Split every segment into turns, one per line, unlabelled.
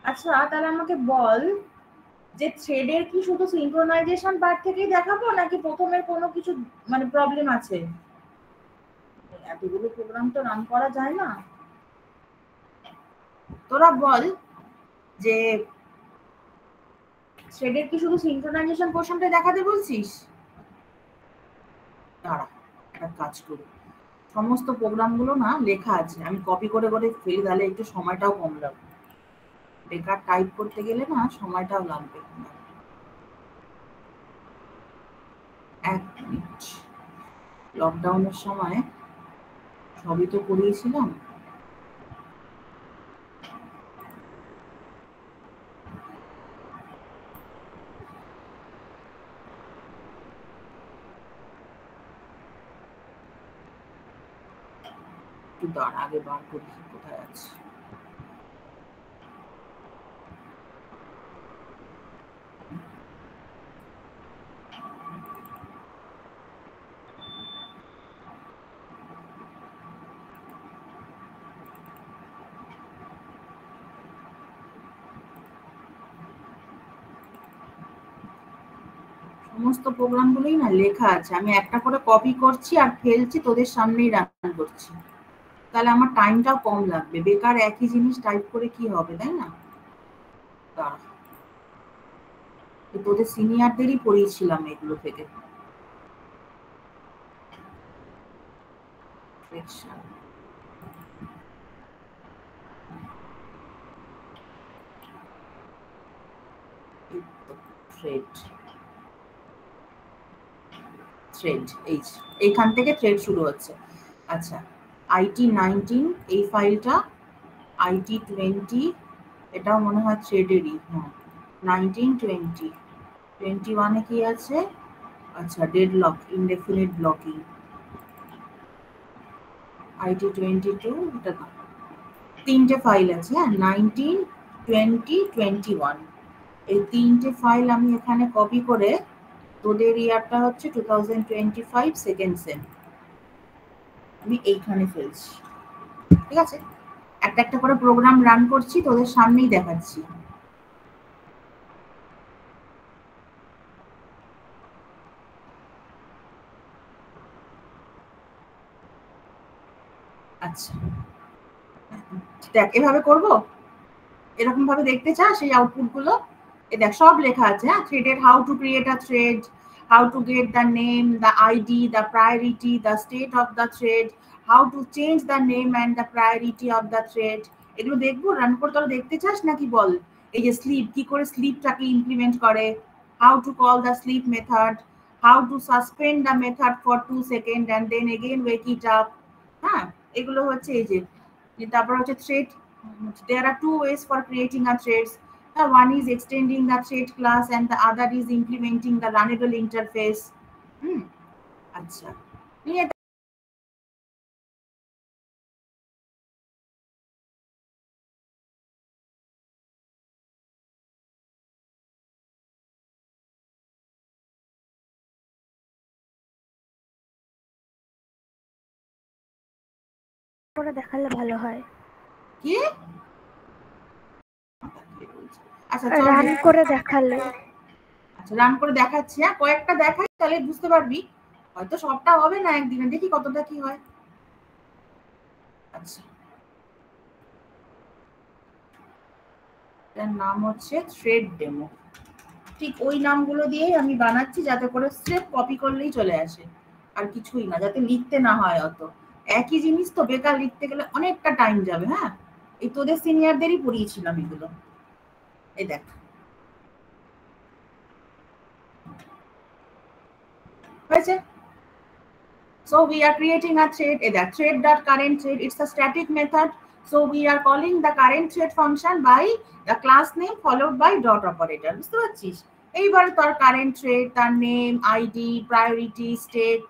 আচ্ছা তাহলে আমাকে বল যে থ্রেডের কি শুধু সিনক্রোনাইজেশন পার্ট থেকেই দেখাবো নাকি প্রথমে কোনো কিছু মানে প্রবলেম আছে? এতগুলো প্রোগ্রাম তো রান করা যায় না। তোরা বল যে থ্রেডের কি শুধু সিনক্রোনাইজেশন পোর্শনটা দেখাতে বলছিস? দাঁড়া একটা কাজ করি, সমস্ত প্রোগ্রামগুলো না লেখা আছে, আমি কপি করে করে ফেলি, তাহলে একটু সময়টাও কম লাগবে। বেকার টাইপ করতে গেলে না সময়টাও লাগবে। 1 মিনিট। লকডাউনের সময় সবই তো করিয়েছিলাম। একটু দাঁড়া, আগে বার করি কোথায় আছে। সমস্ত প্রোগ্রামগুলোই না লেখা আছে, আমি একটা করে কপি করছি আর ফেলছি, তোদের সামনেই রান করছি, তাহলে আমার টাইমটাও কম লাগবে। বেকার একই জিনিস টাইপ করে কি হবে, তাই না? দাঁড়া, তোদের সিনিয়রদেরই পড়িয়েছিলাম এগুলো থেকে। থ্রেড থ্রেড এইখান থেকে থ্রেড শুরু হচ্ছে। আচ্ছা, IT19 এই ফাইলটা, IT20 এটাও মনে হয় থ্রেডেরই। হ্যাঁ, 19, 20, 21 কি আছে? আচ্ছা, ডেডলক, ইনডেফিনিট ব্লকিং। IT22 এটা না, তিনটে ফাইল আছে। হ্যাঁ, 19, 20, 21 এই তিনটে ফাইল আমি এখানে কপি করে, তোদের ইয়ারটা হচ্ছে 2025 সেকেন্ড সেম, আমি এইখানে ফেলছি। ঠিক আছে, একটা একটা করে প্রোগ্রাম রান করছি, তোদের সামনেই দেখাচ্ছি। আচ্ছা দেখ, এভাবে করব, এরকম ভাবে দেখতে চাস এই আউটপুট গুলো? এ দেখ সব লেখা আছে। হ্যাঁ, থ্রেডের how to create a thread, how to get the name, the ID, the priority, the state of the thread, how to change the name and the priority of the thread। এগুলো দেখবো run করে, তোরা দেখতে চাস নাকি বল? এই যে slip, কি করে স্লিপটাকে ইমপ্লিমেন্ট করে, how to call the sleep method, how to suspend the method for 2 seconds and then again wake it up। হ্যাঁ, এগুলো হচ্ছে এই যে। তারপর হচ্ছে thread, there are two ways for creating a threads। One is extending the thread class and the other is implementing the runnable interface। আচ্ছা, নিয়ে
করে দেখালে ভালো হয়।
কি? আচ্ছা
রান করে দেখালে।
আচ্ছা, রান করে দেখাচ্ছি। হ্যাঁ, কয়েকটা দেখাই, তাহলে বুঝতে পারবি। হয়তো সবটা হবে না একদিনে, দেখি কতটা কি হয়। আচ্ছা, এটার নাম হচ্ছে থ্রেড ডেমো। ঠিক ওই নামগুলো দিয়েই আমি বানাচ্ছি, যাতে করে স্রেফ কপি করলেই চলে আসে, আর কিছুই না, যাতে লিখতে না হয় অত। একই জিনিস তো বেকার লিখতে গেলে অনেকটা টাইম যাবে। হ্যাঁ, এই তোদের সিনিয়রদেরই পড়িয়েছিলাম এগুলো। এই দেখ, হয়েছে। So we are creating a thread, a thread.current thread, it's a static method. So we are calling the current thread function by the class name followed by dot operator। বুঝতে পারছিস? এইবার তার কারেন্ট থ্রেড, তার name, ID, priority, state,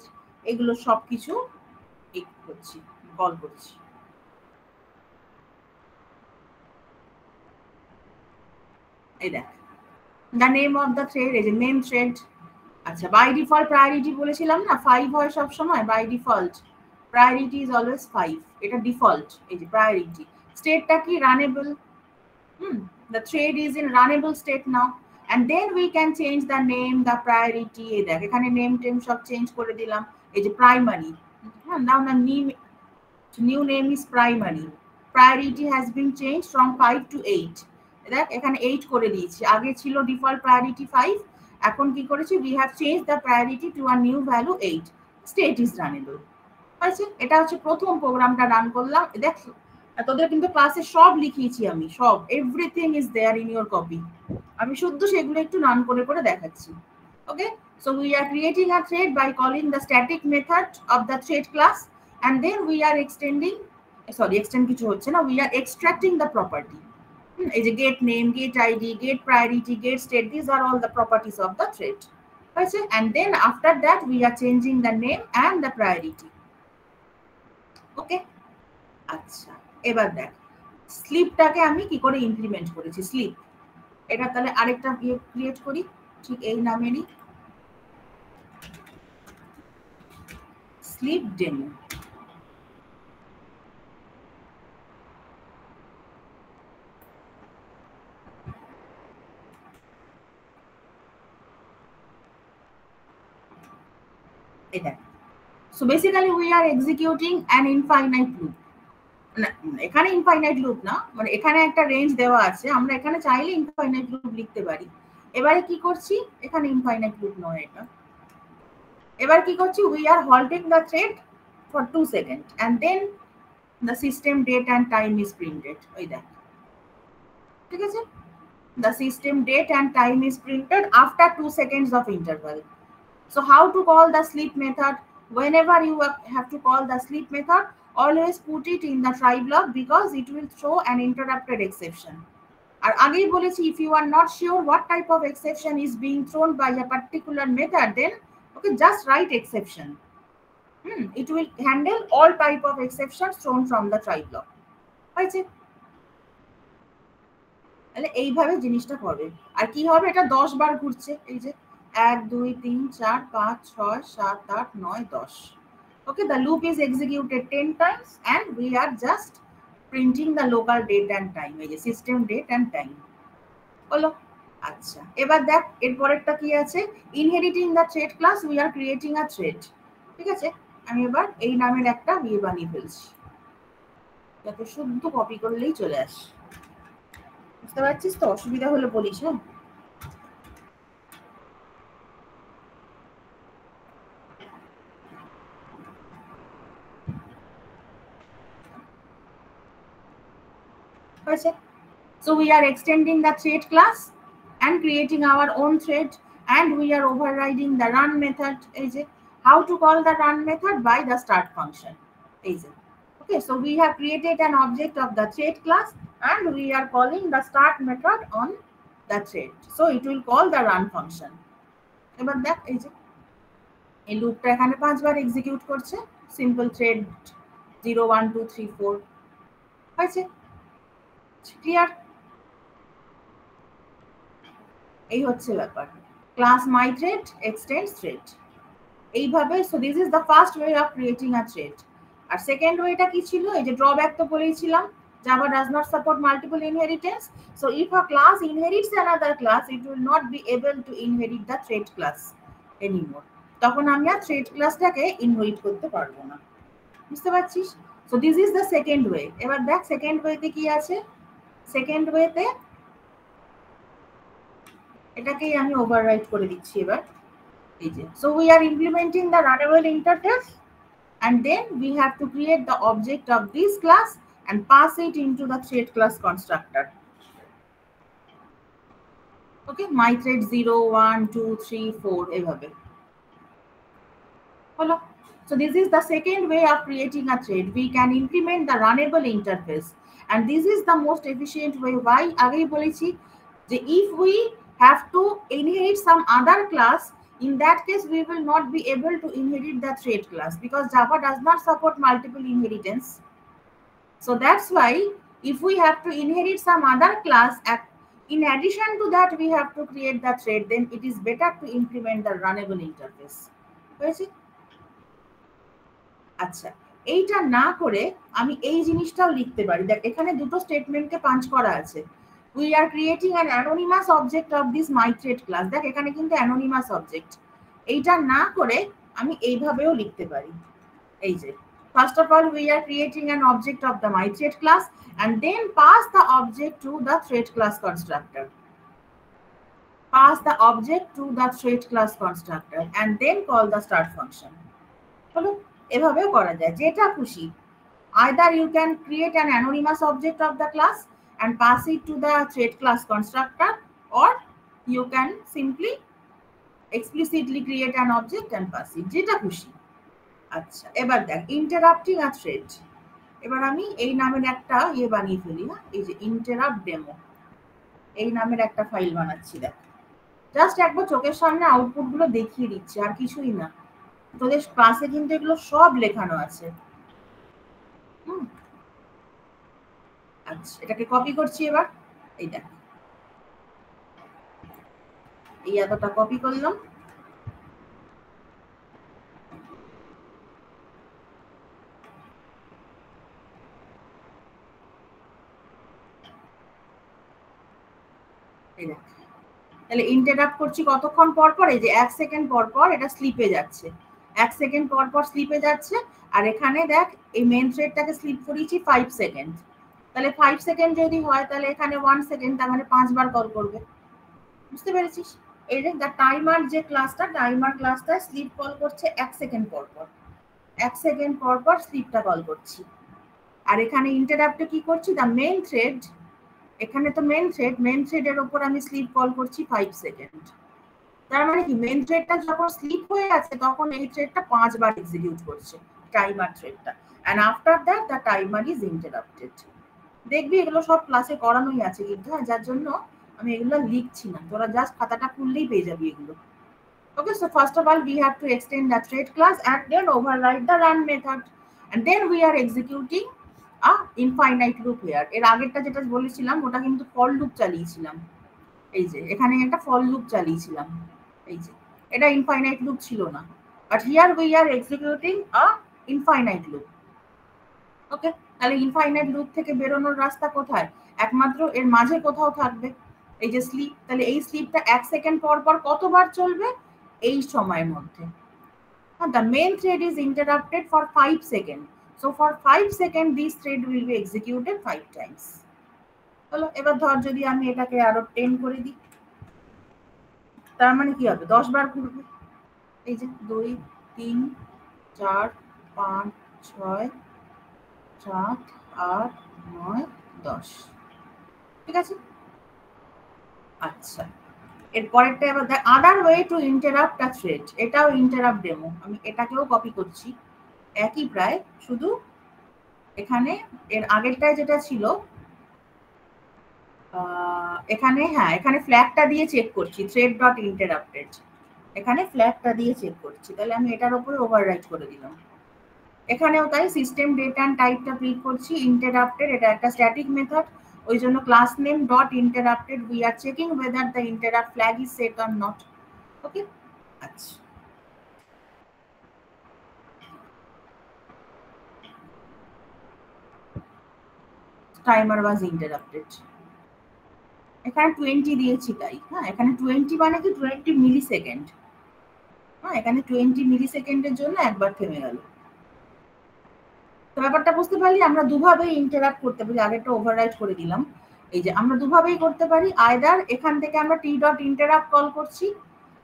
এগুলো সবকিছু করছি, call করছি। এই দেখ, the name of the thread, এই যে মেন থ্রেড। আচ্ছা, বাই ডিফল্ট প্রায়োরিটি বলেছিলাম না 5 হয় সব সময়, by default priority is always 5, এটা ডিফল্ট। এই যে প্রায়োরিটি, স্টেটটা কি runnable. the thread is in runnable state now, and then we can change the name, the priority. এই দেখ এখানে name টেম সব চেঞ্জ করে দিলাম, এই যে primary, now the new name is primary. Priority has been changed from 5 to 8. দেখ এখানে 8 করে দিয়েছি, আগে ছিল ডিফল্ট প্রায়োরিটি 5, এখন কি করেছি, we have changed the priority to a new value 8. State is runnable. আছে, এটা হচ্ছে প্রথম প্রোগ্রামটা রান করলাম। দেখ তোদের কিন্তু ক্লাসে সব লিখিয়েছি আমি, সব everything is there in your copy, আমি শুধু সেগুলো একটু রান করে করে দেখাচ্ছি। ওকে, so we are creating a thread by calling the static method of the thread class, and then we are extending, extend কিছু হচ্ছে না, we are extracting the property. এই যে get name, get id, get priority, get state, these are all the properties of the thread. Okay, and then after that we are changing the name and the priority. ওকে, আচ্ছা এবার দেখ স্লিপটাকে আমি কি করে implement করেছি। Slip, এটা তাহলে আরেকটা ক্রিয়েট করি ঠিক এই নামেরই, স্লিপ ডেমো। এটা so basically we are executing an infinite loop. এখানে ইনফাইনাইট লুপ না, মানে এখানে একটা রেঞ্জ দেওয়া আছে, আমরা এখানে চাইলে ইনফাইনাইট লুপ লিখতে পারি। এবারে কি করছি, এখানে ইনফাইনাইট লুপ নয় এটা, এবার কি করছি, we are halting the thread for 2 seconds and then the system date and time is printed. ওই দেখ, ঠিক আছে, the system date and time is printed after 2 seconds of interval. So how to call the sleep method? Whenever you have to call the sleep method, always put it in the try block because it will throw an interrupted exception. আর আগেই বলেছি, if you are not sure what type of exception is being thrown by a particular method, then okay, just write exception. It will handle all type of exceptions thrown from the try block. হয়েছে, তাহলে এইভাবে জিনিসটা করবে। আর কি হবে, এটা 10 বার ঘুরছে, এই যে 1 2 3 4 5 6 7 8 9 10. Okay, the loop is executed 10 times and we are just printing the local date and time, এই যে system date and time হলো। আচ্ছা এবার দেখ এরপরেরটা কি আছে, inheriting the thread class we are creating a thread। ঠিক আছে, আমি এবার এই নামের একটা বানিয়ে ফেলছি, যাতে শুদ্ধ কপি করলেই চলে আসে। বুঝতে পারছিস তো, অসুবিধা হলে বলিস। হ্যাঁ, so we are extending the thread class and creating our own thread, and we are overriding the run method. How to call the run method? By the start function. Okay, so we have created an object of the thread class and we are calling the start method on the thread, so it will call the run function. এবার দেখ এই লুপটা এখানে 5 বার execute করছে, simple thread 0 1 2 3 4 হয়েছে। Clear, এই হচ্ছে ব্যাপার। Class my thread extends thread, এইভাবে। So this is the first way of creating a thread. আর সেকেন্ড ওয়েটা কি ছিল, এই যে ড্রব্যাক তো বলেইছিলাম, Java does not support multiple inheritance. So if a class inherits another class, it will not be able to inherit the thread class anymore. তখন আমি আর thread ক্লাসটাকে inherit করতে পারবো না, বুঝতে পারছিস? So this is the second way. এবার দেখ second ওয়েতে কি আছে, সেকেন্ড ওয়েতে এটাকেই আমি ওভাররাইট করে দিচ্ছি এবার, এই যে। So we are implementing the runnable interface and then we have to create the object of this class and pass it into the thread class constructor. Okay, my thread 0 1 2 3 4 এইভাবে হলো। So this is the second way of creating a thread. We can implement the runnable interface and this is the most efficient way. Why? আগেই বলেছি যে if we have to inherit some other class, in that case we will not be able to inherit the thread class because Java does not support multiple inheritance. So that's why if we have to inherit some other class, in addition to that we have to create the thread, then it is better to implement the runnable interface. হয়েছে? আচ্ছা, এইটা না করে আমি এই জিনিসটাও লিখতে পারি। দেখ এখানে দুটো স্টেটমেন্টকে পাঞ্চ করা আছে, we are creating an anonymous object of this myThread class. দেখ এখানে কিন্তু anonymous object, এইটা না করে আমি এইভাবেও লিখতে পারি। এই যে first of all we are creating an object of the myThread class and then pass the object to the thread class constructor. Pass the object to the thread class constructor and then call the start function. হলো, এভাবেও করা যায়, যেটা খুশি। Either you can create an anonymous object of the class and pass it to the thread class constructor, or you can simply explicitly create an object and pass it, যেটা খুশি। আচ্ছা, এবার দেখ ইন্টারাপ্টিং আ থ্রেড। এবার আমি এই নামের একটা বানিয়ে ফেলি। হ্যাঁ, এই যে ইন্টারাপ্ট ডেমো, এই নামের একটা ফাইল বানাচ্ছি। দেখ জাস্ট একবার চোখের সামনে আউটপুট গুলো দেখিয়ে দিচ্ছি, আর কিছুই না। তোদের ক্লাসে কিন্তু এগুলো সব লেখানো আছে। আচ্ছা, এটাকে কপি করছি এবার। এই দেখ, এই এতটা কপি করলাম। এই দেখ, তাহলে ইন্টারাপ্ট করছি কতক্ষণ পর পর? এই যে 1 সেকেন্ড পর পর এটা স্লিপে যাচ্ছে, 1 সেকেন্ড পর পর স্লিপে যাচ্ছে। আর এখানে দেখ এই মেন থ্রেডটাকে স্লিপ করিয়েছি 5 সেকেন্ড। তাহলে 5 সেকেন্ড যদি হয় তাহলে এখানে 1 সেকেন্ড, তার মানে 5 বার কল করবে। বুঝতে পেরেছিস? এই যে টাইমার যে ক্লাসটা, টাইমার ক্লাসটা স্লিপ কল করছে 1 সেকেন্ড পর পর, 1 সেকেন্ড পর পর স্লিপটা কল করছি। আর এখানে ইন্টারাপ্টে কি করছি? দা মেন থ্রেড, এখানে তো মেন থ্রেডের উপর আমি স্লিপ কল করছি 5 সেকেন্ড। তার মানে কি মেন থ্রেডটা যখন স্লিপ হয়ে আছে তখন এই থ্রেডটা 5 বার এক্সিকিউট করছে, টাইমার থ্রেডটা। And after that the timer is interrupted. দেখবি এগুলো সব ক্লাসে করানোই আছে কিন্তু, যার জন্য আমি এগুলো লিখছি না, তোরা জাস্ট খাতাটা খুললেই পেয়ে যাবি এগুলো। Okay, so first of all we have to extend the thread class and then override the run method, and then we are executing a infinite loop here. এর আগেরটা যেটা বলেছিলাম ওটা কিন্তু ফর লুপ চালিয়েছিলাম। এই যে এখানে একটা ফর লুপ চালিয়েছিলাম, এই যে এটা ইনফাইনাইট লুপ ছিল না, but here we are executing a infinite loop. Okay, তাহলে ইনফাইনাইট লুপ থেকে বেরোনোর রাস্তা কোথায়? একমাত্র এর মাঝে কোথাও থাকবে এই যে স্লিপ। তাহলে এই স্লিপটা 1 সেকেন্ড পর পর কতবার চলবে? এই সময়ের মধ্যে। The main thread is interrupted for 5 seconds. So for 5 seconds this thread will be executed 5 times. হলো, এবার ধর যদি আমি এটাকে আরো 10 করে দিই, তার মানে কি হবে? 10 বার ঘুরবে। এই যে 2 3 4 5 6 7 8 9 10। ঠিক আছে? আচ্ছা, এর পরেরটা এবার দেখ আদার way to interrupt a thread. এটাও ইন্টারাপ্ট ডেমো, আমি এটাকেও কপি করছি একই প্রায়, শুধু এখানে এর আগেরটায় যেটা ছিল এখানে, হ্যাঁ এখানে ফ্ল্যাগটা দিয়ে চেক করছি থ্রেড ডট ইন্টারাপ্টেড, এখানে ফ্ল্যাগটা দিয়ে চেক করছি। তাহলে আমি এটার উপরে ওভাররাইট করে দিলাম। এখানেও তাই সিস্টেম ডেটা এন্ড টাইপটা প্রিন্ট করছি ইন্টারাপ্টেড, এটা একটা স্ট্যাটিক মেথড, ওই জন্য class name dot interrupted we are checking whether the interrupt flag is set or not. ওকে, আচ্ছা টাইমার ওয়াজ ইন্টারাপ্টেড, এখানে 20 দিয়েছি তাই। হ্যাঁ, এখানে 20 মানে কি 20 মিলি সেকেন্ড। হ্যাঁ, এখানে 20 মিলি সেকেন্ডের জন্য একবার থেমে গেল। তো ব্যাপারটা বুঝতে পারলি? আমরা দুভাবেই ইন্টারাপ্ট করতে পারি, আগেরটা ওভাররাইট করে দিলাম। এই যে আমরা দুভাবেই করতে পারি, আইদার এখান থেকে আমরা টি ডট ইন্টারাপ্ট কল করছি,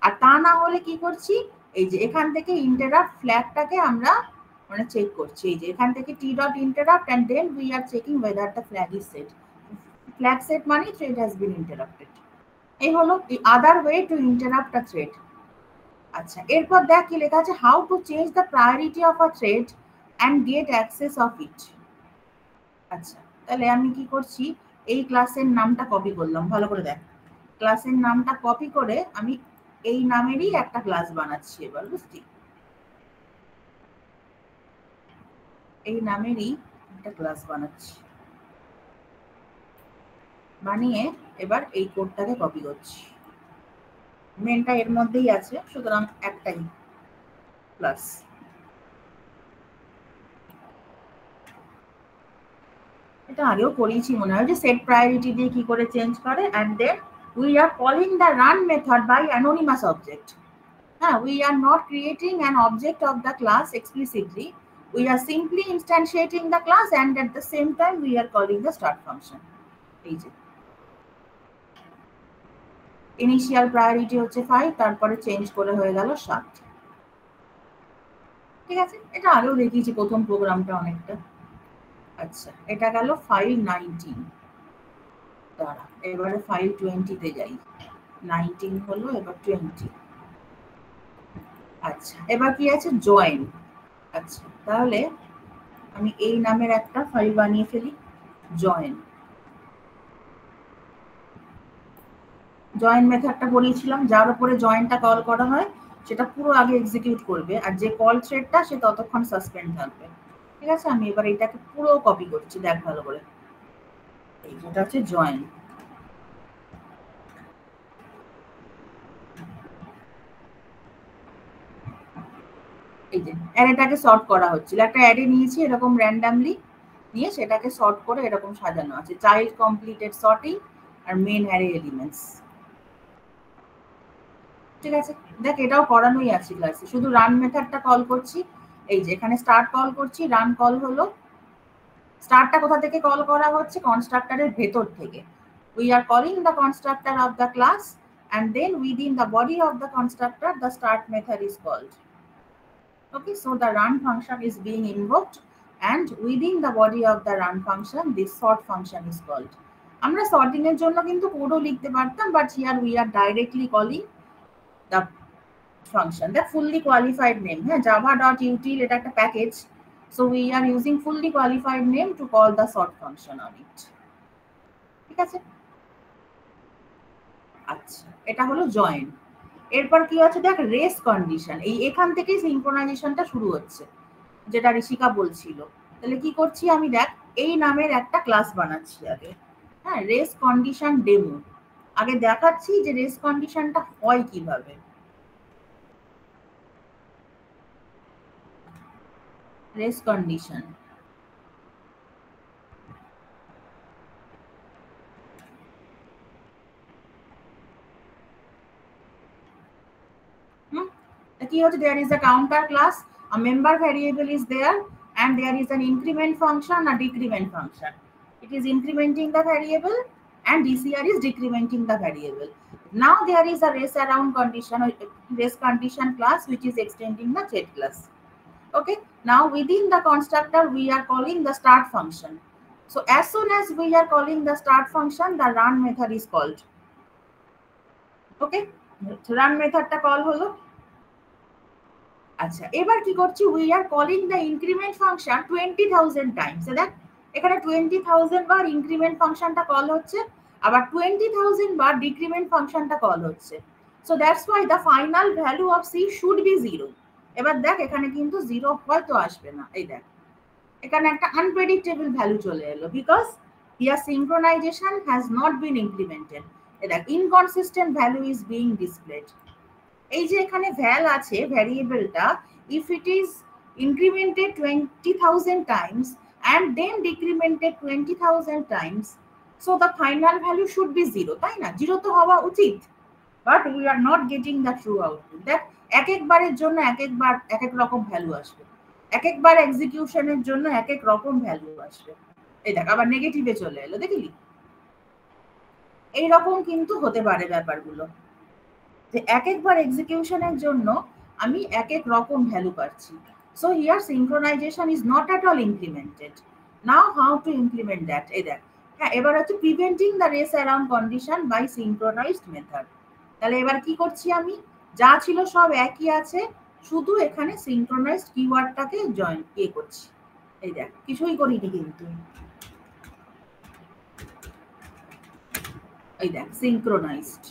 আর তা না হলে কি করছি, এই যে এখান থেকে ইন্টারাপ্ট ফ্ল্যাগটাকে আমরা মানে চেক করছি। এই যে এখান থেকে t dot interrupt and then we are checking whether the flag is set. Flag set মানে থ্রেড হ্যাজ বিন ইন্টারাপ্টেড। এই হলো the other way to interrupt a thread. আচ্ছা, এরপর দেখ কি লেখা আছে, how to change the priority of a thread and get access of it. আচ্ছা, তাহলে আমি কি করছি, এই ক্লাসের নামটা কপি করলাম, ভালো করে দেখ। ক্লাসের নামটা কপি করে আমি এই নামেরই একটা ক্লাস বানাচ্ছি। এবার বুঝলি, এই নামেরই একটা ক্লাস বানাচ্ছি, বানিয়ে এবার এই কোডটাকে কপি করছি। মেনটা এর মধ্যেই আছে, সুতরাং একটাই ক্লাস। এটা আগেও করিয়েছি মনে হয়, যে সেট প্রায়োরিটি দিয়ে কি করে চেঞ্জ করে। And then we are calling the run method by anonymous object. হ্যাঁ, we are not creating an object of the class explicitly, we are simply instantiating the class and at the same time we are calling the start function. এই যে initial priority হচ্ছে 5, তারপরে change করে হয়ে গেল 7। ঠিক আছে, এটা আগেও দেখিয়েছি প্রথম প্রোগ্রামটা অনেকটা। আচ্ছা, এটা গেল ফাইল 19। দাঁড়া, এবারে ফাইল 20 তে যাই। 19 হলো, এবার 20। আচ্ছা, এবার কি আছে? জয়েন। আচ্ছা, তাহলে আমি এই নামের একটা ফাইল বানিয়ে ফেলি, জয়েন। জয়েন মেথডটা বলেছিলাম, যার উপরে জয়েনটা কল করা হয় সেটা পুরো আগে এক্সিকিউট করবে, আর যে কল থ্রেডটা সে ততক্ষণ সাসপেন্ড থাকবে। ঠিক আছে, আমি এবার এটাকে পুরো কপি করছি, দেখ ভালো করে। এই যেটা হচ্ছে জয়েন। এই যে অ্যারেটাকে সর্ট করা হচ্ছিল, একটা অ্যারে নিয়েছি এরকম র্যান্ডামলি, নিয়ে সেটাকে সর্ট করে এরকম সাজানো আছে, চাইল্ড কমপ্লিটেড সর্টিং আর মেন অ্যারে এলিমেন্টস। ঠিক আছে, দেখ এটাও করানোই আছে ক্লাসে, শুধু রান মেথডটা কল করছি। এই যে এখানে স্টার্ট কল করছি, রান কল হলো। স্টার্টটা কোথা থেকে কল করা হচ্ছে? কনস্ট্রাক্টরের ভেতর থেকে। We are calling the constructor of the class and then within the body of the constructor the start method is called. Okay, so the run function is being invoked and within the body of the run function this sort function is called. আমরা sorting এর জন্য কিন্তু কোডও লিখতে পারতাম, but here we R directly calling the function, the fully qualified name. হ্যাঁ, java.util এটা একটা package, so we are using fully qualified name to call the sort function on it. ঠিক আছে, আচ্ছা, এটা হলো জয়েন। এরপর কি আছে দেখ, রেস কন্ডিশন। এই এখান থেকে সিনক্রোনাইজেশনটা শুরু হচ্ছে, যেটা ঋষিকা বলছিল। তাহলে কি করছি আমি, দেখ এই নামের একটা ক্লাস বানাচ্ছি আগে। হ্যাঁ, রেস কন্ডিশন ডেমো। আগে দেখাচ্ছি যে রেস কন্ডিশনটা হয় কিভাবে। রেস কন্ডিশন, কি হচ্ছে, there is a counter class, a member variable is there, and there is an increment function, a decrement function. It is incrementing the variable and DCR is decrementing the variable. Now there is a race around condition, race condition class which is extending the chat class. Okay, now within the constructor we are calling the start function. So as soon as we are calling the start function, the run method is called. Okay, run method ta call holo। আচ্ছা, এবার কি করছি, we are calling the increment function 20,000 Times. দেখ এখানে 20,000 বার increment ফাংশনটা call হচ্ছে, আবার 20,000 বার decrement ফাংশনটা কল হচ্ছে। So that's why the final value of C should be 0। এবার দেখ এখানে কিন্তু 0 হয়তো আসবে না। এই দেখ এখানে একটা আনপ্রেডিক্টেবল ভ্যালু চলে এলো, because here synchronization has not been implemented. এই দেখ inconsistent value is being displayed. এই যে এখানে ভ্যাল আছে ভ্যারিয়েবলটা, if it is incremented 20,000 times and then decremented 20,000 times, so the final value should be 0, তাই না? 0 তো হওয়া উচিত, but we are not getting the true output. That এক একবারের জন্য এক একবার এক এক রকম ভ্যালু আসবে, এক একবার এক্সিকিউশনের জন্য এক এক রকম ভ্যালু আসবে। এই দেখ আবার নেগেটিভে চলে এলো, দেখলি? এইরকম কিন্তু হতে পারে ব্যাপারগুলো, যে এক একবার এক্সিকিউশনের জন্য আমি এক এক রকম ভ্যালু পাচ্ছি। So here synchronization is not at all implemented. Now how to implement that? এই দেখ, হ্যাঁ এবার হচ্ছে preventing the race around condition by synchronized method। তাহলে এবার কি করছি আমি, যা ছিল সব একই আছে, শুধু এখানে synchronized কিওয়ার্ডটাকে জয়েন করছি। এই দেখ কিছুই করিনি কিন্তু, এই দেখ synchronized।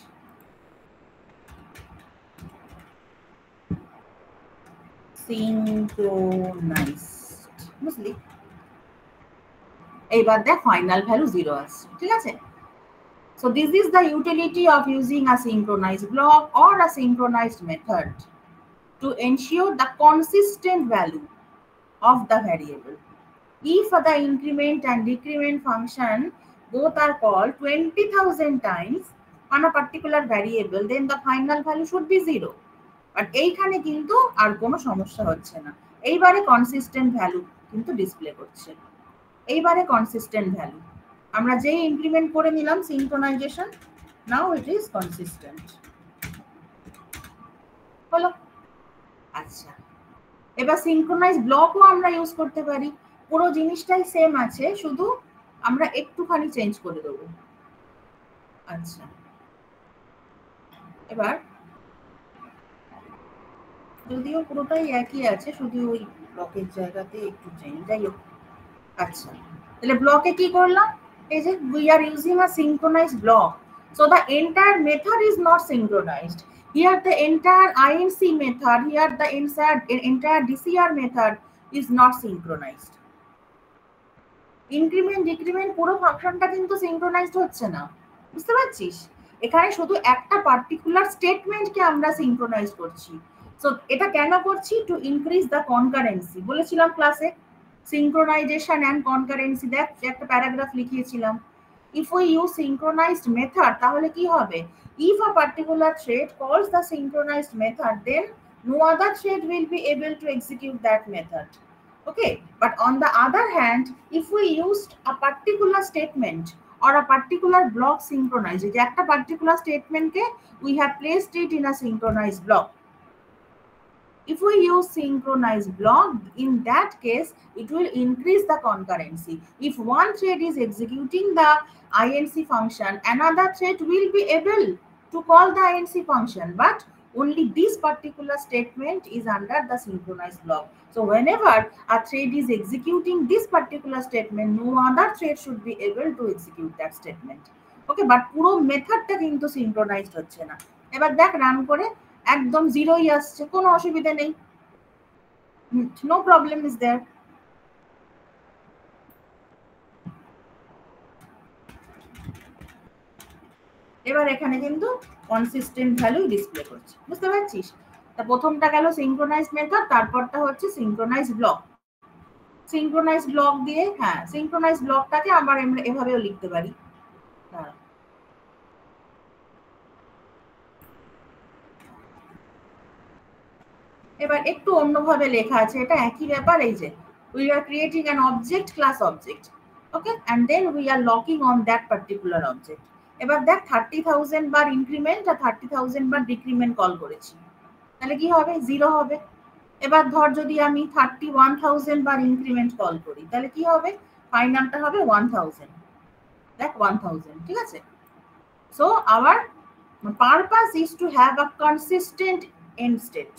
synchronized, বুঝলি? এইবার দেখ ফাইনাল ভ্যালু 0 আসছে, ঠিক আছে? So this is the utility of using a synchronized block or a synchronized method to ensure the consistent value of the variable. if the increment and decrement function both are called 20,000 times on a particular variable, then the final value should be 0. But এইখানে কিন্তু আর কোনো সমস্যা হচ্ছে না, এইবারে consistent value কিন্তু display করছে। এইবারে কনসিস্টেন্ট ভ্যালু আমরা যেই ইনক্রিমেন্ট করে নিলাম synchronisation, now it is consistent হলো। আচ্ছা, এবার সিনক্রোনাইজ ব্লকও আমরা ইউজ করতে পারি, পুরো জিনিসটাই সেম আছে, শুধু আমরা একটুখানি চেঞ্জ করে দেবো। আচ্ছা, এবার যদিও পুরোটাই একই আছে, শুধু ওই ব্লকের জায়গাতে একটু চেঞ্জ, যাই হোক। আচ্ছা, তাহলে ব্লকে কি করলাম, এই যে we are using a synchronized block, so the entire method is not synchronized. Here the entire INC method, here the entire DCR method is not synchronized. Increment decrement পুরো ফাংশনটা কিন্তু সিনক্রোনাইজড হচ্ছে না, বুঝতে পারছিস? এখানে শুধু একটা পার্টিকুলার স্টেটমেন্টকে আমরা সিনক্রোনাইজ করছি। সো এটা কেন করছি? To increase the concurrency. বলেছিলাম ক্লাসে সিনক্রোনাইজেশন অ্যান্ড কনকারেন্সি, দেখ একটা প্যারাগ্রাফ লিখিয়েছিলাম। If we use synchronized method, তাহলে কি হবে? If a particular thread calls the synchronized method, then no other thread will be able to execute that method. Okay, but on the other hand, if we used a particular statement or a particular block synchronized, যে একটা particular statement K we have placed it in a synchronized block. If we use synchronized block, in that case it will increase the concurrency. If one thread is executing the INC function, another thread will be able to call the INC function, but only this particular statement is under the synchronized block. So whenever a thread is executing this particular statement, no other thread should be able to execute that statement. Okay, but পুরো মেথডটা কিন্তু synchronised হচ্ছে না। এবার দেখ run করে একদম জিরোই আসছে, কোনো অসুবিধা নেই, নো প্রবলেম ইজ দেয়ার। এবার এখানে কিন্তু কনসিস্টেন্ট ভ্যালু ডিসপ্লে করছে, বুঝতে পারছিস? তা প্রথমটা গেল সিনক্রোনাইজড মেথড, তারপরটা হচ্ছে সিনক্রোনাইজড ব্লক। সিনক্রোনাইজড ব্লক দিয়ে, হ্যাঁ সিনক্রোনাইজড ব্লকটাকে আমরা এভাবেও লিখতে পারি। এবার একটু অন্যভাবে লেখা আছে, এটা একই ব্যাপার। এই যে we are creating an object class object, okay, and then we are locking on that particular object. এবার দেখ 30,000 বার ইনক্রিমেন্ট আর 30,000 বার ডিক্রিমেন্ট কল করেছি, তাহলে কি হবে? 0 হবে। এবার ধর যদি আমি 31,000 বার ইনক্রিমেন্ট কল করি, তাহলে কি হবে? ফাইনালটা হবে 1000, দেখ 1000, ঠিক আছে? So our purpose is to have a consistent end state.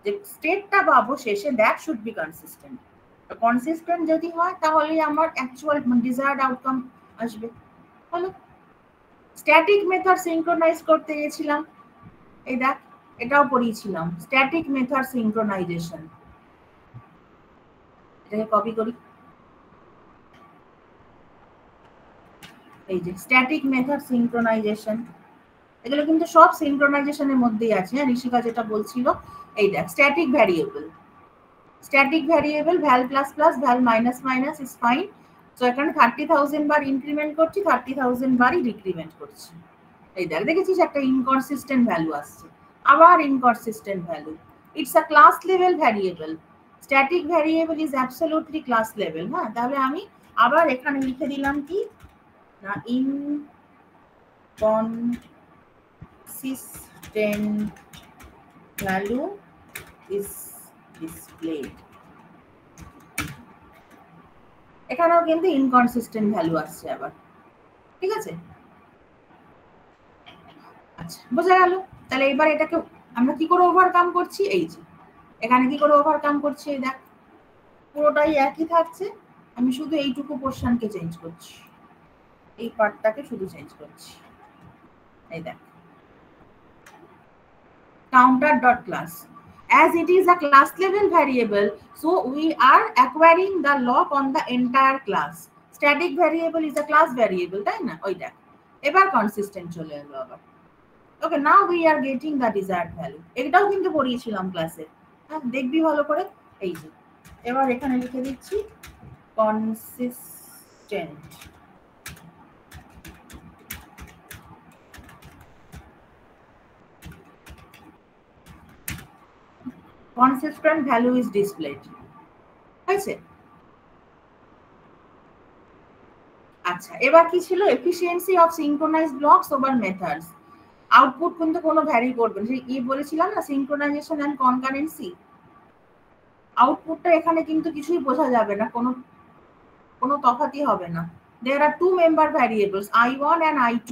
যে স্টেটটা পাবো শেষে, that should be consistent. Consistent যদি হয় তাহলে আমার অ্যাকচুয়াল ডিজায়ার্ড আউটকাম আসবে। হলো, স্ট্যাটিক মেথড সিনক্রোনাইজ করতে গেছিলাম, এই দেখ এটাও পড়িয়েছিলাম, স্ট্যাটিক মেথড সিনক্রোনাইজেশন। এটাকে কপি করি, এই যে স্ট্যাটিক মেথড সিনক্রোনাইজেশন, এগুলো কিন্তু সব সিনক্রোনাইজেশনের মধ্যেই আছে। হ্যাঁ, ঋষিকা যেটা বলছিল, এই দেখ static variable, static variable val plus plus val minus minus is fine. So এখানে 30,000 বার ইনক্রিমেন্ট করছি, 30,000 বারই ডিক্রিমেন্ট করছি। এই দেখ, দেখেছিস একটা ইনকনসিস্টেন্ট ভ্যালু আসছে, আবার inconsistent value. It's a class level variable, static variable is absolutely class level. হ্যাঁ, তাহলে আমি আবার এখানে লিখে দিলাম কি না, inconsistent value is displayed। এখানেও কিন্তু ইনকনসিস্টেন্ট ভ্যালু আসছে আবার, ঠিক আছে? আচ্ছা, বোঝা গেল? তাহলে এবার এটাকে আমরা কি করে ওভারকাম করছি? এই যে এখানে কি করে ওভারকাম করছি, এই দেখ পুরোটাই একই থাকছে, আমি শুধু এইটুকু পোর্শনকে চেঞ্জ করছি, এই পার্টটাকে শুধু চেঞ্জ করছি। এই দেখ counter dot class, as it is a class level variable, so we are acquiring the lock on the entire class. Static variable is a class variable, তাই না? ওই দেখ এবার কনসিস্টেন্ট চলে এলো আবার। Okay, now we are getting the desired value. এটাও কিন্তু পড়িয়েছিলাম ক্লাসে, হ্যাঁ দেখবি ভালো করে। এই যে এবার এখানে লিখে দিচ্ছি consistent. Consistent value is displayed. হয়েছে? আচ্ছা, এবার কি ছিল? Efficiency of synchronise blocks over methods. Output কিন্তু কোনো ভ্যারি করবে না। এই বলেছিলাম না, সিনক্রোনাইজেশন এন্ড কনকারেন্সি। আউটপুটটা এখানে কিন্তু কিছুই বোঝা যাবে না, কোনো তফাৎই হবে না। There are two member variables I1 and I2।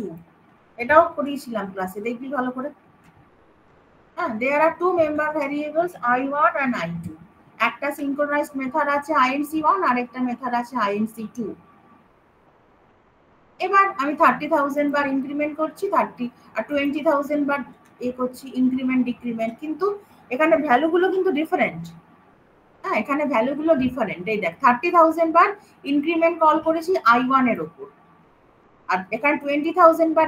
এটাও পড়িয়েছিলাম ক্লাসে, দেখবি ভালো করে। হ্যাঁ, there are two member variables I1 and I2। একটা সিনক্রোনাইজ মেথড আছে INC1 আর একটা মেথড আছে INC2। এবার আমি 30,000 বার ইনক্রিমেন্ট করছি, 30 আর 20,000 বার করছি ইনক্রিমেন্ট ডিক্রিমেন্ট, কিন্তু এখানে ভ্যালুগুলো কিন্তু ডিফারেন্ট। হ্যাঁ, এখানে ভ্যালুগুলো ডিফারেন্ট। এই দেখ, 30,000 বার ইনক্রিমেন্ট কল করেছি I1 এর উপর, আর এখানে 20,000 বার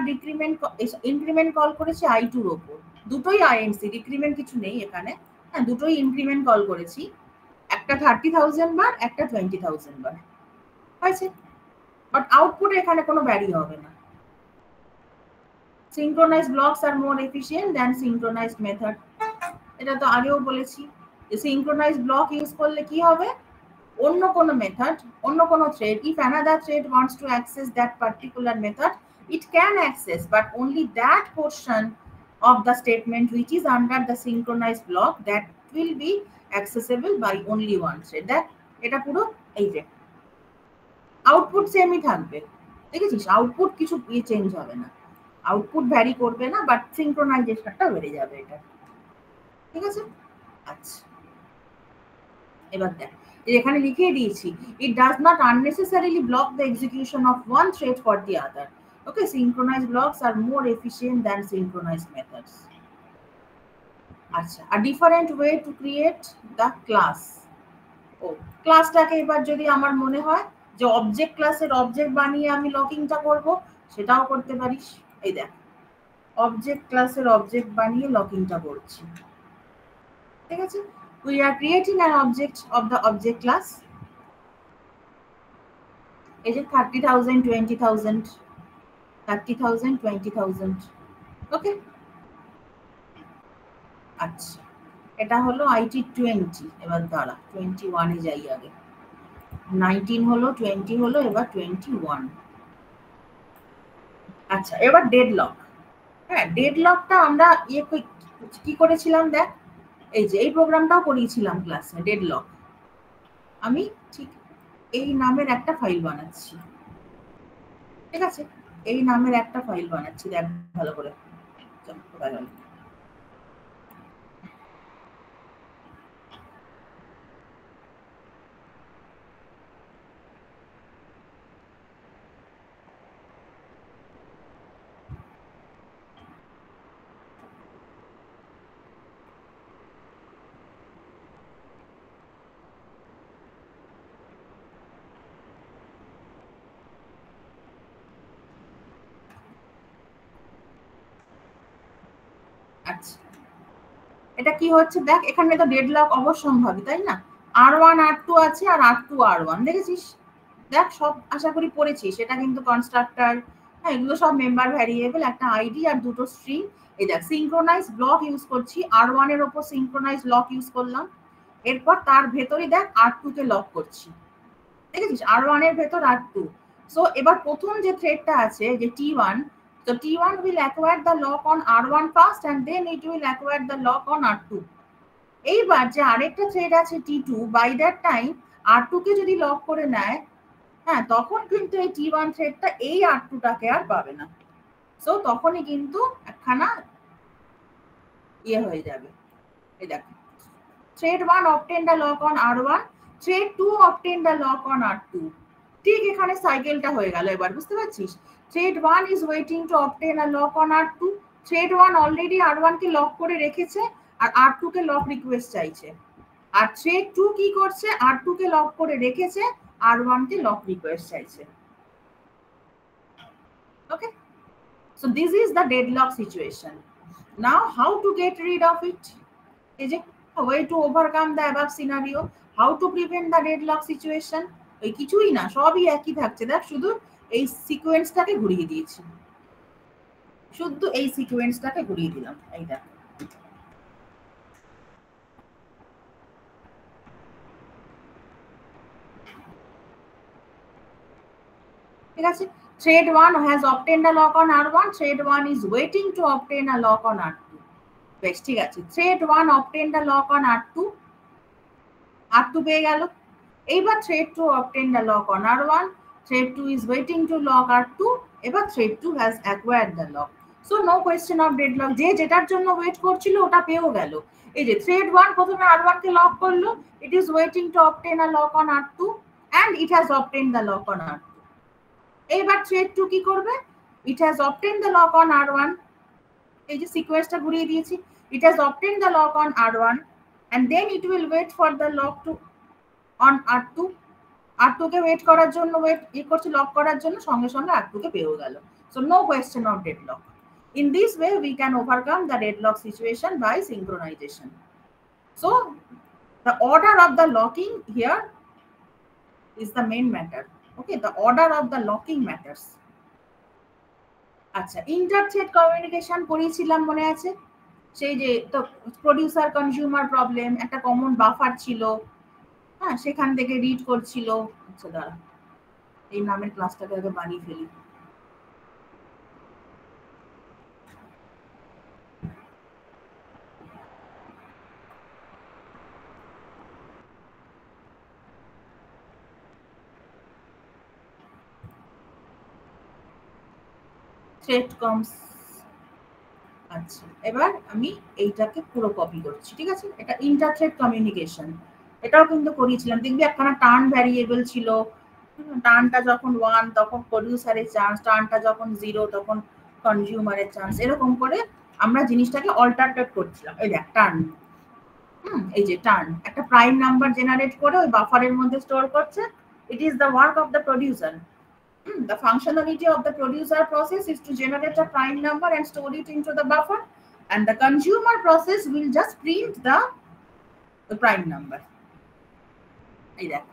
ইনক্রিমেন্ট কল করেছি I2 এর উপর। দুটোই INC, ডিক্রিমেন্ট কিছু নেই এখানে। হ্যাঁ, দুটোই ইনক্রিমেন্ট কল করেছি, একটা 30,000 বার, একটা 20,000 বার। হয়েছে? বাট আউটপুটে এখানে কোনো ভ্যারি হবে না। synchronized blocks are more efficient than synchronized method। এটা তো আগেও বলেছি যে synchronized block ইউজ করলে কি হবে, অন্য কোনো মেথড, অন্য কোনো thread, if another thread wants to access that particular method, it can access, but only that portion of the statement which is under the synchronized block that will be accessible by only one thread। দেখ, এটা পুরো এই যে output সেমই থাকবে, দেখেছিস? Output কিছু change হবে না, আউটপুট ভ্যারি করবে না, বাট সিনক্রোনাইজেশনটা বেড়ে যাবে এটা। ঠিক আছে? আচ্ছা, এবার দেখ, এখানে লিখে দিয়েছি, it does not unnecessarily block the execution of one thread for the other. Okay, synchronized blocks are more efficient than synchronized methods। আচ্ছা, a different way to create the class। ও, ক্লাসটাকে এবার যদি আমার মনে হয় যে অবজেক্ট ক্লাসের অবজেক্ট বানিয়ে আমি লকিংটা করব, সেটাও করতে পারিস। এই দেখ, অবজেক্ট ক্লাসের অবজেক্ট বানিয়ে লকিংটা করছি। ঠিক আছে? We are creating an object of the object class। এই যে 30,000, 20,000, 30,000, 20,000। ওকে, আচ্ছা, এটা হলো IT20। এবার দাঁড়া, 21 এ যাই আগে। 19 হলো, 20 হলো, এবার 21। আচ্ছা, এবার ডেডলক। হ্যাঁ, ডেডলকটা আমরা কি করেছিলাম দেখ, এই যে এই প্রোগ্রামটাও করিয়েছিলাম ক্লাসে। ডেডলক আমি ঠিক এই নামের একটা ফাইল বানাচ্ছি। ঠিক আছে, এই নামের একটা ফাইল বানাচ্ছি, দেখ ভালো করে। আচ্ছা, এটা কি হচ্ছে দেখ, এখানে তো ডেডলক অবশ্যম্ভাবী, তাই না? R1 R2 আছে আর R2 R1, দেখেছিস? দেখ, সব আশা করি পড়েছিস। এটা কিন্তু কনস্ট্রাক্টর, হ্যাঁ, এগুলো সব মেম্বার ভ্যারিয়েবল, একটা আইডি আর দুটো স্ট্রিং। এই দেখ, সিনক্রোনাইজ ব্লক ইউজ করছি, R1 এর উপর সিনক্রোনাইজ লক ইউজ করলাম, এরপর তার ভেতরে দেখ R2 কে লক করছি। দেখেছিস? R1 এর ভেতর R2। সো এবার প্রথম যে থ্রেডটা আছে, যে T1, so T1 will acquire the lock on R1 first and then it will acquire the lock on R2। এইবার যে আরেকটা থ্রেড আছে T2, by that time R2 কে যদি লক করে নেয়, হ্যাঁ, তখন কিন্তু এই T1 থ্রেডটা এই R2 টাকে আর পাবে না। সো তখনই কিন্তু একখানা ইয়ে হয়ে যাবে। এই দেখো, thread 1 obtained a lock on R1, thread 2 obtained a lock on R2। ঠিক এখানে সাইকেলটা হয়ে গেল। এবার বুঝতে পারছিস? Thread 1 is waiting to obtain a lock on R2, thread 1 already R1 K lock করে রেখেছে আর R2 কে লক রিকোয়েস্ট চাইছে, আর থ্রেড 2 কি করছে, R2 কে লক করে রেখেছে, R1 কে লক রিকোয়েস্ট চাইছে। Okay, so this is the deadlock situation। Now how to get rid of it? Is it a way to overcome the above scenario? How to prevent the deadlock situation? ওই কিছুই না, সবই একই থাকছে। দেখ শুধু এই সিকোয়েন্সটাকে ঘুরিয়ে দিয়েছি, শুধু এই সিকোয়েন্সটাকে ঘুরিয়ে দিলাম। এই দেখ, ঠিক আছে। Thread 1 has obtained a lock on R1. Thread 1 is waiting to obtain a lock on R2. বেশ, ঠিক আছে। Thread 1 obtained a lock on R2. R2 পেয়ে গেল। এইবার Thread 2 obtained a lock on R1. Thread 2 is waiting to lock R2. এবার Thread 2 has acquired the lock. So no question of deadlock. যে যেটার জন্য ওয়েট করছিল ওটা পেয়েও গেল। এই যে Thread 1 প্রথমে R1 কে লক করলো, it is waiting to obtain a lock on R2 and it has obtained the lock on R2. এইবার Thread 2 কি করবে? It has obtained the lock on R1. এই যে সিকোয়েন্সটা ঘুরিয়ে দিয়েছি, it has obtained the lock on R1 and then it will wait for the lock to on R2. R2 কে wait করার জন্য করছে, লক করার জন্য, সঙ্গে সঙ্গে R2 কে পেয়েও গেল। So no question of deadlock. In this way we can overcome the deadlock situation by synchronization. So the order of the locking here is the main matter. Okay, the order of the locking matters. আচ্ছা, ইন্টারথ্রেড communication পড়িয়েছিলাম মনে আছে? সেই যে তো producer consumer problem, একটা common buffer ছিল, হ্যাঁ, সেখান থেকে রিড করছিল। আচ্ছা দাঁড়া, এই নামের ক্লাসটাকে আগে বানিয়ে ফেলি। Thread comes. আচ্ছা, এবার আমি এইটাকে পুরো কপি করছি, ঠিক আছে? এটা ইন্টারথ্রেড কমিউনিকেশন, এটাও কিন্তু করিয়েছিলাম। দেখবি একখানা টার্ন ভ্যারিয়েবল ছিল, টার্নটা যখন 1 তখন প্রোডিউসারের চান্স, টার্নটা যখন 0 তখন কনজিউমারের চান্স, এরকম করে আমরা জিনিসটাকে অল্টারনেট করছিলাম। এই দেখ টার্ন, এই যে টার্ন একটা প্রাইম নাম্বার জেনারেট করে ওই বাফারের মধ্যে স্টোর করছে। It is the work of the producer. The functionality of the producer process is to generate a prime number and store it into the buffer, and the consumer process will just print the prime number. এই দেখ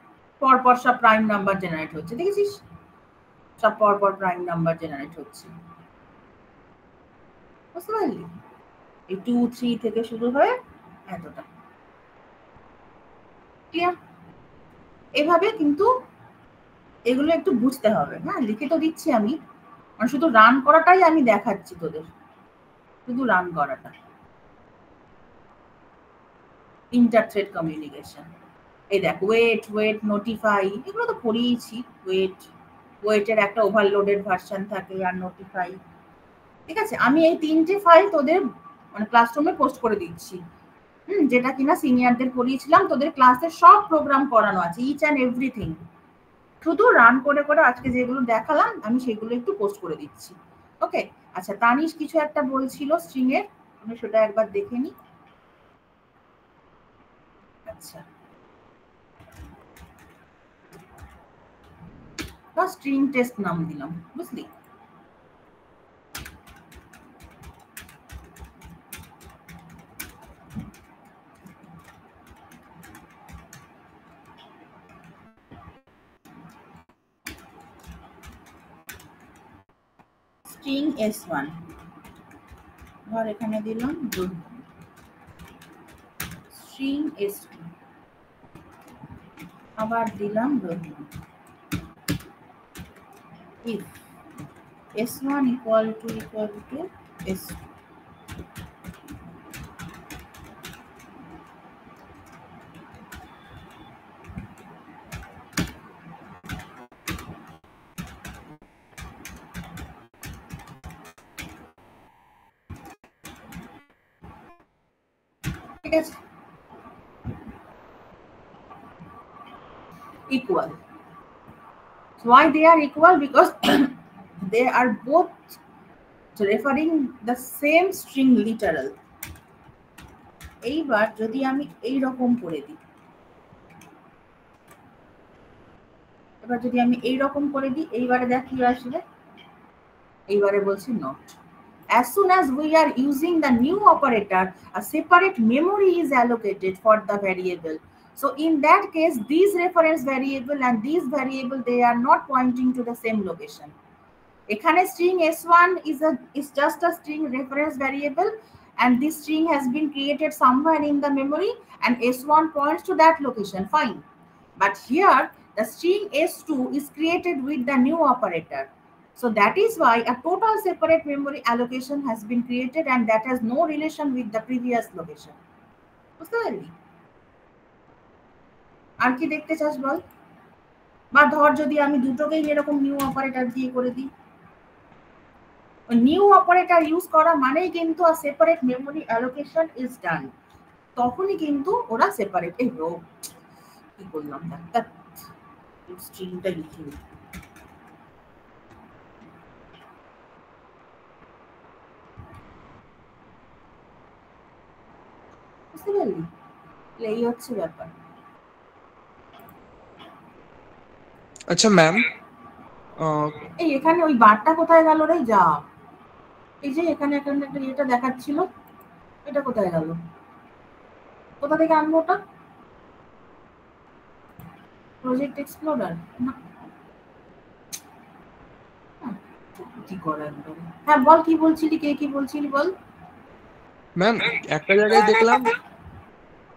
পরপর সব prime number generate হচ্ছে, দেখেছিস? সব পরপর prime number generate হচ্ছে, বুঝতে পারলি? এই 2 3 থেকে শুরু হয়ে এতটা। ক্লিয়ার? এভাবে কিন্তু এগুলো একটু বুঝতে হবে। হ্যাঁ, লিখে তো দিচ্ছি আমি, মানে শুধু রান করাটাই আমি দেখাচ্ছি তোদের, শুধু রান করাটা। ইন্টারথ্রেড কমিউনিকেশন, এই দেখ ওয়েট, ওয়েট নোটিফাই, এগুলো তো পড়িয়েছি। ওয়েটের একটা ওভারলোডেড ভার্সন থাকে আর নোটিফাই, ঠিক আছে? আমি এই 3টে ফাইল তোদের মানে ক্লাসরুমে পোস্ট করে দিচ্ছি, যেটা কিনা সিনিয়রদের পড়িয়েছিলাম। তোদের ক্লাসের সব প্রোগ্রাম করানো আছে, ইচ অ্যান্ড এভরিথিং। শুধু রান করে করে আজকে যেগুলো দেখালাম আমি সেগুলো একটু পোস্ট করে দিচ্ছি। ওকে, আচ্ছা তানিশ কিছু একটা বলছিল স্ট্রিং এর, আমি সেটা একবার দেখে নিই। আচ্ছা, স্ট্রিং টেস্ট নাম দিলাম, বুঝলি? স্ট্রিং S1 ধর এখানে দিলাম, স্ট্রিং S2 আবার দিলাম if S1 equal to S2, ঠিক আছে? Equal. So why they are equal? Because they are both referring the same string literal. এইবার যদি আমি এই রকম করে দিই, এইবারে দেখ কি আসলে, এইবারে বলছি not. As soon as we are using the new operator, a separate memory is allocated for the variable So in that case, these reference variable and these variable, they are not pointing to the same location. এখানে string s1 is just a string reference variable, and this string has been created somewhere in the memory, and s1 points to that location. Fine. But here the string s2 is created with the new operator. So that is why a total separate memory allocation has been created, and that has no relation with the previous location. বুঝতে পারলি? আর কি দেখতে চাস বল? বা ধর যদি আমি দুটোকেই এরকম নিউ অপারেটর দিয়ে করে দিই, নিউ অপারেটর ইউজ করা মানেই কিন্তু a separate memory allocation is done, তখনই কিন্তু ওরা সেপারেট। এই রো কি করলাম, একটা স্ট্রিংটা লিখি। বুঝতে পারলি? এই হচ্ছে ব্যাপার।
আচ্ছা ম্যাম,
এই এখানে ওই বারটা কোথায় গেল রে? যা, এই যে এখানে একটা এটা দেখাচ্ছিল, এটা কোথায় গেল? কোথা থেকে আনবো ওটা? প্রজেক্ট এক্সপ্লোরার না, কি করে? হ্যাঁ বল, কি বলছিলি? কে কি বলছিলি বল।
ম্যাম একটা জায়গায় দেখলাম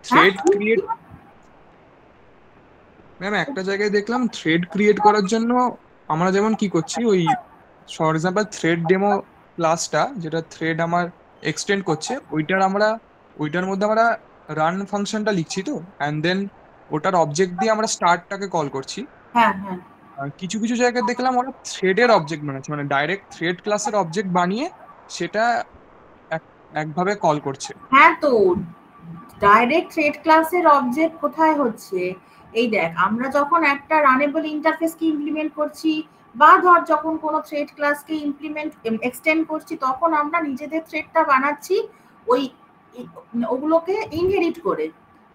থ্রেড ক্রিয়েট, ম্যাম একটা জায়গায় দেখলাম থ্রেড ক্রিয়েট করার জন্য আমরা যেমন কি করছি, ওই ফর এক্সাম্পল থ্রেড ডেমো ক্লাসটা যেটা থ্রেড আমার এক্সটেন্ড করছে, ওইটার মধ্যে আমরা রান ফাংশনটা লিখছি তো, অ্যান্ড দেন ওটার অবজেক্ট দিয়ে আমরা স্টার্টটাকে কল করছি।
হ্যাঁ হ্যাঁ,
আর কিছু কিছু জায়গায় দেখলাম ওরা থ্রেডের অবজেক্ট বানাচ্ছে, মানে ডাইরেক্ট থ্রেড ক্লাসের অবজেক্ট বানিয়ে সেটা একভাবে কল করছে।
হ্যাঁ তো ডাইরেক্ট থ্রেড ক্লাসের অবজেক্ট কোথায় হচ্ছে? এই দেখ, আমরা যখন একটা রানেবল ইন্টারফেসকে ইমপ্লিমেন্ট করছি, বা ধর যখন কোনো থ্রেড ক্লাসকে এক্সটেন্ড করছি, তখন আমরা নিজেদের থ্রেডটা বানাচ্ছি ওই ওগুলোকে ইনহেরিট করে।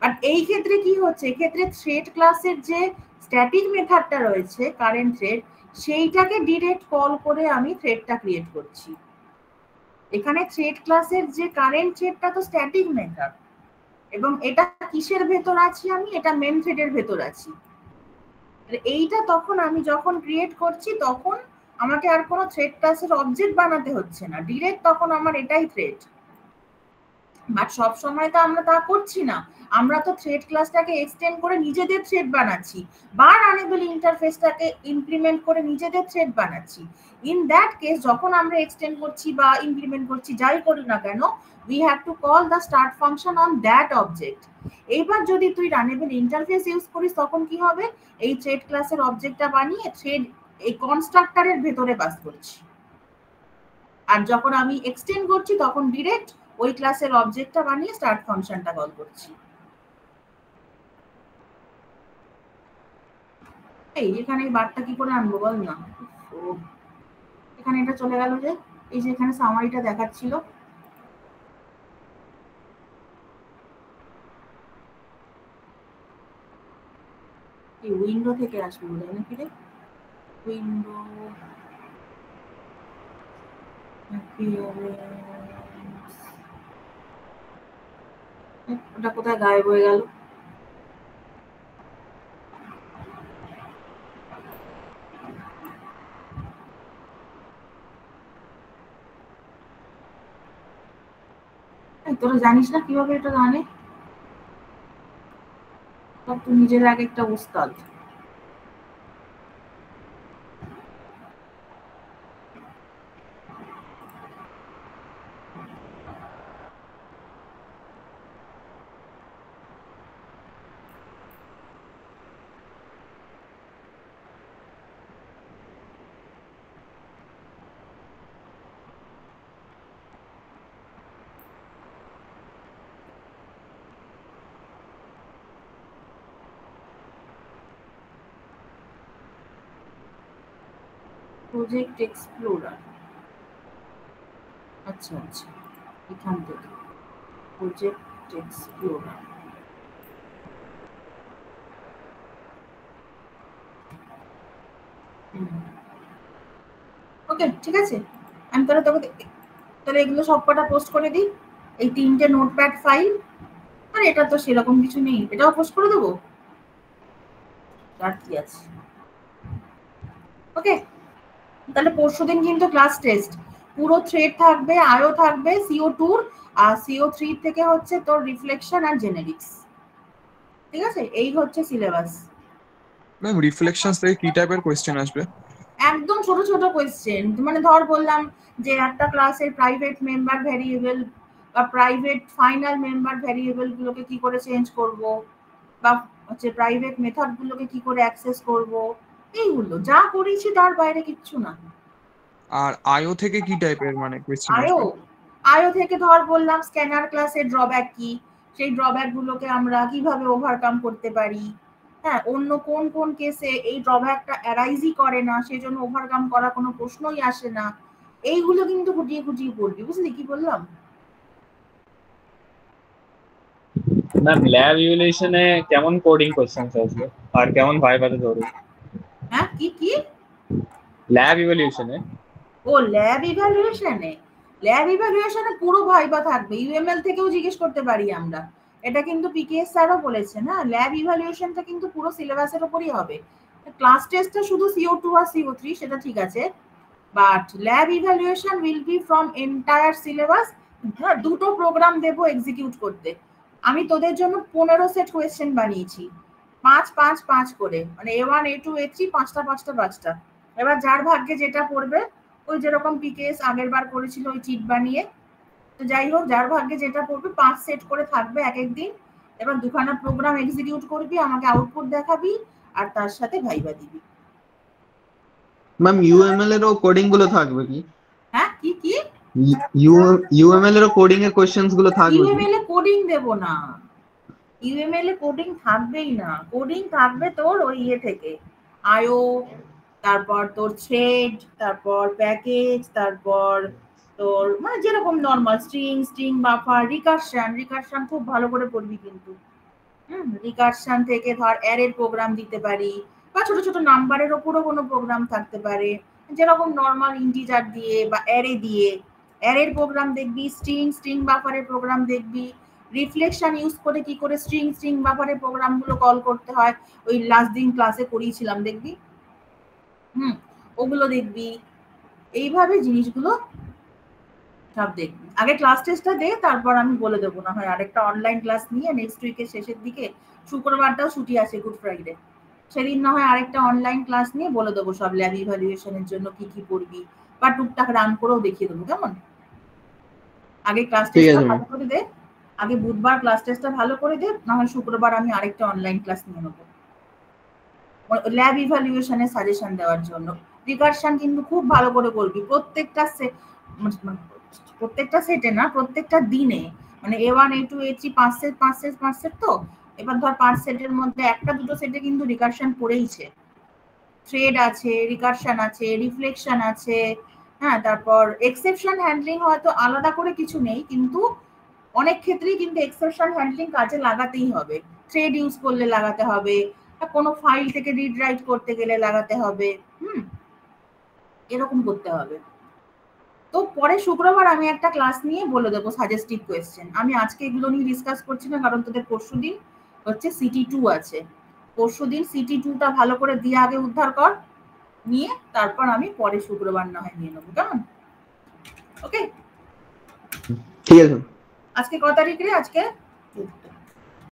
বাট এই ক্ষেত্রে কি হচ্ছে, এক্ষেত্রে থ্রেড ক্লাসের যে স্ট্যাটিক মেথডটা রয়েছে কারেন্ট থ্রেড, সেইটাকে ডিরেক্ট কল করে আমি থ্রেডটা ক্রিয়েট করছি। এখানে থ্রেড ক্লাসের যে কারেন্ট থ্রেডটা তো স্ট্যাটিক মেথড, এবং এটা কিসের ভেতর আছি আমি? এটা মেন থ্রেডের ভেতর আছি। এইটা তখন আমি যখন ক্রিয়েট করছি, তখন আমাকে আর কোনো থ্রেড ক্লাসের অবজেক্ট বানাতে হচ্ছে না, ডিরেক্ট তখন আমার এটাই থ্রেড। বাট সব সময় তো আমরা তা করছি না, আমরা তো থ্রেড ক্লাসটাকে এক্সটেন্ড করে নিজেদের থ্রেড বানাচ্ছি, বা রানেবল ইন্টারফেসটাকে ইমপ্লিমেন্ট করে নিজেদের থ্রেড বানাচ্ছি। ইন দ্যাট কেস যখন আমরা এক্সটেন্ড করছি বা ইমপ্লিমেন্ট করছি, যাই করি না কেন, we have to call the start function on that object. এইবার যদি তুই রানেবল ইন্টারফেস ইউজ করিস, তখন কি হবে? এই থ্রেড ক্লাসের অবজেক্টটা বানিয়ে থ্রেড এই কনস্ট্রাক্টরের ভেতরে পাস করছি, আর যখন আমি এক্সটেন্ড করছি তখন ডিরেক্ট ওই ক্লাসের অবজেক্টটা বানিয়ে স্টার্ট ফাংশনটা কল করছি। এই এখানে এই বারটা কি করে আনবো বল না? এখানে এটা চলে গেল যে, এই যে এখানে সামারিটা দেখাচ্ছিল, এই উইন্ডো থেকে আসবে বোধ হয় নাকি রে? উইন্ডো ওটা কোথায় গায়েব হয়ে গেল? তোরা জানিস না কিভাবে এটা জানে? তুই নিজের আগে একটা উস্তাদ। প্রজেক্ট এক্সপ্লোরার, আচ্ছা আচ্ছা, এখান থেকে প্রজেক্ট এক্সপ্লোরার। ওকে ঠিক আছে, আমি তাহলে এগুলো সব কটা পোস্ট করে দিই, এই 3টে নোটপ্যাড ফাইল। আর এটা তো সেরকম কিছু নেই, এটাও পোস্ট করে দেবো, আর কি আছে। ওকে, তাহলে পরশুদিন কিন্তু ক্লাস টেস্ট, পুরো থ্রেড থাকবে, আয়ও থাকবে, CO2 আর CO3 থেকে হচ্ছে তোর রিফ্লেকশন আর জেনেরিক্স। ঠিক আছে, এই হচ্ছে সিলেবাস।
ম্যাম রিফ্লেকশনস থেকে কি টাইপের কোশ্চেন আসবে?
একদম ছোট ছোট কোয়েশ্চেন, মানে ধর বললাম যে একটা ক্লাসের প্রাইভেট মেম্বার ভ্যারিয়েবল বা প্রাইভেট ফাইনাল মেম্বার ভ্যারিয়েবল গুলোকে কি করে চেঞ্জ করব, বা হচ্ছে প্রাইভেট মেথড গুলোকে কি করে অ্যাক্সেস করব, এইগুলো যা করেছি তার বাইরে কিচ্ছু না।
আর আইও থেকে কি টাইপের মানে কোশ্চেন
আয়ো
আসবে?
আয়ো থেকে ধর বললাম স্ক্যানার ক্লাসের ড্রব্যাক কি, সেই ড্রব্যাক গুলোকে আমরা কিভাবে ওভারকাম করতে পারি, হ্যাঁ অন্য কোন কোন কেসে এই ড্রব্যাকটা অ্যারাইজই করে না, সেই জন্য ওভারকাম করা কোনো প্রশ্নই আসে না, এইগুলো কিন্তু খুঁটিয়ে খুঁটিয়ে পড়বি। বুঝলি কি বললাম?
ম্যাম ল্যাব ইভ্যালুয়েশনে কেমন কোডিং কোশ্চেনস আসবে আর কেমন ভাইভাতে ধরবে?
হ্যাঁ কি কি?
ল্যাব ইভ্যালুয়েশনে?
ও ল্যাব ইভ্যালুয়েশনে, ল্যাব ইভ্যালুয়েশনে পুরো ভাইবা থাকবে, ইউএমএল থেকেও জিজ্ঞেস করতে পারি আমরা, এটা কিন্তু পিকেএস স্যারও বলেছেন। হ্যাঁ ল্যাব ইভ্যালুয়েশনটা কিন্তু পুরো সিলেবাসের উপরই হবে। ক্লাস টেস্টটা শুধু CO2 আর CO3 সেটা ঠিক আছে, but lab evaluation will be from entire syllabus. দুটো প্রোগ্রাম দেবো এক্সিকিউট করতে, আমি তোদের জন্য 15 সেট কোয়েশ্চেন বানিয়েছি, 5 5 5 করে, মানে A1 A2 A3 5টা 5টা 5টা। এবার যার ভাগ্যে যেটা পড়বে, ওই যেরকম পিকেএস আগের বার করেছিল ওই চিট বানিয়ে, তো যাই হোক যার ভাগ্যে যেটা পড়বে 5 সেট করে থাকবে এক এক দিন। এবার দুখানা প্রোগ্রাম এক্সিকিউট করবি, আমাকে আউটপুট দেখাবি, আর তার সাথে ভাইবা দিবি।
ম্যাম ইউএমএল এরও কোডিং গুলো থাকবে কি?
হ্যাঁ কি কি?
ইউএমএল এরও কোডিং এর কোশ্চেনস গুলো থাকবে কি?
ইউএমএল এ কোডিং দেব না, ইউএমএল এ কোডিং থাকবেই না, কোডিং থাকবে তোর ওই ইয়ে থেকে, আইও, তারপর তোর থ্রেড, তারপর প্যাকেজ, তারপর তোর মানে যেরকম নরমাল স্ট্রিং বাফার, রিকারশন খুব ভালো করে পড়বি কিন্তু। রিকারশন থেকে ধর অ্যারের প্রোগ্রাম দিতে পারি, বা ছোট ছোট নাম্বারের ওপরও কোনো প্রোগ্রাম থাকতে পারে, যেরকম নরমাল ইন্টিজার দিয়ে বা অ্যারে দিয়ে অ্যারের প্রোগ্রাম দেখবি, স্ট্রিং বাফারের প্রোগ্রাম দেখবি, রিফ্লেকশন ইউজ করে কি করে স্ট্রিং বাফারের প্রোগ্রামগুলো কল করতে হয়, ওই লাস্ট দিন ক্লাসে করিয়েছিলাম দেখবি, ওগুলো দেখবি। এইভাবে জিনিসগুলো সব দেখবি। আগে ক্লাস টেস্টটা দে, তারপর আমি বলে দেবো না হয় আরেকটা অনলাইন ক্লাস নিয়ে নেক্সট উইকের শেষের দিকে, শুক্রবারটাও ছুটি আছে গুড ফ্রাইডে, সেদিন না হয় আরেকটা অনলাইন ক্লাস নিয়ে বলে দেবো সব ল্যাব ইভ্যালুয়েশনের জন্য কি কি পড়বি, বা টুকটাক রান করেও দেখিয়ে দেবো, কেমন? আগে ক্লাস টেস্টটা ভালো করে দে, আগে বুধবার ক্লাস টেস্টটা ভালো করে দে, না হয় শুক্রবার আমি আরেকটা অনলাইন ক্লাস নিয়ে নেবো ল্যাব ইভ্যালুয়েশনের সাজেশন দেওয়ার জন্য। রিকারশন কিন্তু খুব ভালো করে করবি, প্রত্যেকটা সেটে না, প্রত্যেকটা দিনে, মানে A1 A2 A3 5 set 5 set 5 set, তো এবার ধর 5 সেটের মধ্যে একটা দুটো সেটে কিন্তু রিকারশন পড়েইছে, থ্রেড আছে, রিকারশন আছে, রিফ্লেকশন আছে, হ্যাঁ তারপর এক্সেপশন হ্যান্ডলিং হয়তো আলাদা করে কিছু নেই, কিন্তু অনেক ক্ষেত্রেই কিন্তু এক্সেপশন হ্যান্ডলিং কাজে লাগাতেই হবে, থ্রেড ইউজ করলে লাগাতে হবে, কোনো ফাইল থেকে রিড রাইট করতে গেলে লাগাতে হবে, এরকম করতে হবে। তো পরে শুক্রবার আমি একটা ক্লাস নিয়ে বলে দেবো সাজেস্টিভ কোয়েশ্চেন। আমি আজকে এগুলো নিয়ে ডিসকাস করছি না, কারণ তোদের পরশুদিন হচ্ছে CT2 আছে, পরশুদিন CT2টা ভালো করে দিয়ে আগে উদ্ধার কর, নিয়ে তারপর আমি পরে শুক্রবার না হয় নিয়ে নেবো, কেমন? ওকে
ঠিক আছে।
আজকে কত তারিখ রে? আজকে